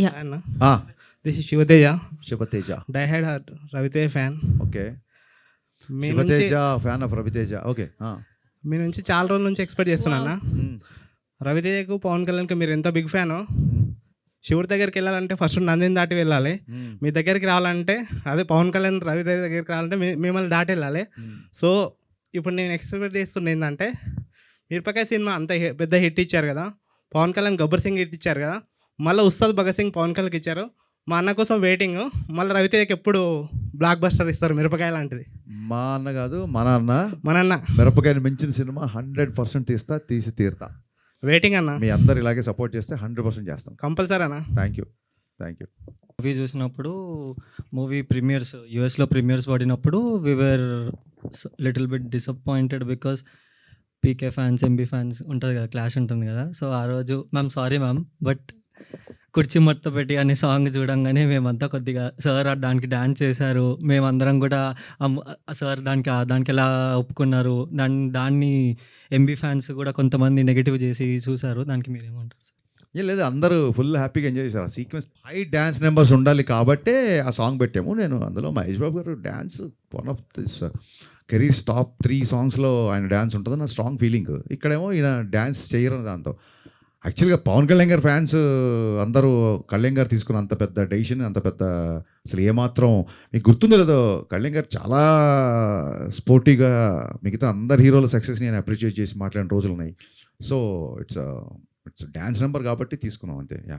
Yeah అన్న ఆ, this is Shivateja Shivateja. డైహెడ్ రవితేజ ఫ్యాన్. ఓకే, మీ నుంచి Shivateja fan of Raviteja. Okay. మీ నుంచి చాలా రోజుల నుంచి ఎక్స్పెక్ట్ చేస్తున్నా అన్న. రవితేజకు పవన్ కళ్యాణ్కి మీరు ఎంత బిగ్ ఫ్యానో, శివుడి దగ్గరికి వెళ్ళాలంటే ఫస్ట్ నందిని దాటి వెళ్ళాలి. మీ దగ్గరికి రావాలంటే అదే పవన్ కళ్యాణ్ రవితేజ దగ్గరికి రావాలంటే మిమ్మల్ని దాటి వెళ్ళాలి. సో ఇప్పుడు నేను ఎక్స్పెక్ట్ చేస్తున్న ఏంటంటే, మిరపకాయ సినిమా అంత పెద్ద హిట్ ఇచ్చారు కదా, పవన్ కళ్యాణ్ గబ్బర్ సింగ్ హిట్ ఇచ్చారు కదా, మళ్ళీ ఉస్తాద్ భగత్ సింగ్ పవన్ కళ్యాణ్కి ఇచ్చారు. మా అన్న కోసం వెయిటింగ్. మళ్ళీ రవితేజకి ఎప్పుడు బ్లాక్ బస్టర్ ఇస్తారు మిరపకాయ లాంటిది? మా అన్న కాదు, మన అన్న. మన అన్న మిరపకాయని మించిన సినిమా 100% తీసి తీరుతా. వెయిటింగ్ అన్న. మీ అందరు ఇలాగే సపోర్ట్ చేస్తే 100% చేస్తాం. కంపల్సరీ అన్న. Thank you. మూవీ చూసినప్పుడు, మూవీ ప్రీమియర్స్ యూఎస్లో ప్రీమియర్స్ పడినప్పుడు we are little bit disappointed because PK fans, MB fans ఉంటుంది కదా, క్లాష్ ఉంటుంది కదా. సో ఆ రోజు మ్యామ్ సారీ మ్యామ్, బట్ కుర్చీ మడత పెట్టి అనే సాంగ్ చూడంగానే మేమంతా కొద్దిగా సార్ దానికి డ్యాన్స్ చేశారు, మేమందరం కూడా సార్ దానికి ఎలా ఒప్పుకున్నారు, దాన్ని ఎంబీ ఫ్యాన్స్ కూడా కొంతమంది నెగిటివ్ చేసి చూశారు. దానికి మీరేమంటారు సార్? ఏం లేదు, అందరూ ఫుల్ హ్యాపీగా ఎంజాయ్ చేశారు. ఆ సీక్వెన్స్ హై డ్యాన్స్ నెంబర్స్ ఉండాలి కాబట్టే ఆ సాంగ్ పెట్టాము. నేను అందులో మహేష్ బాబు గారు dance one of this careers top 3 సాంగ్స్లో ఆయన డ్యాన్స్ ఉంటుందని నా స్ట్రాంగ్ ఫీలింగ్. ఇక్కడేమో ఈయన డ్యాన్స్ చేయరు దాంతో. యాక్చువల్గా పవన్ కళ్యాణ్ గారి ఫ్యాన్స్ అందరూ కళ్యాణ్ గారు తీసుకున్న అంత పెద్ద డెసిషన్, అంత పెద్ద అసలు ఏమాత్రం మీకు గుర్తుందో లేదో, కళ్యాణ్ గారు చాలా స్పోర్టీగా మిగతా అందరు హీరోల సక్సెస్ని నేను అప్రిషియేట్ చేసి మాట్లాడిన రోజులు ఉన్నాయి. సో ఇట్స్ డ్యాన్స్ నెంబర్ కాబట్టి తీసుకున్నాం అంతే. యా.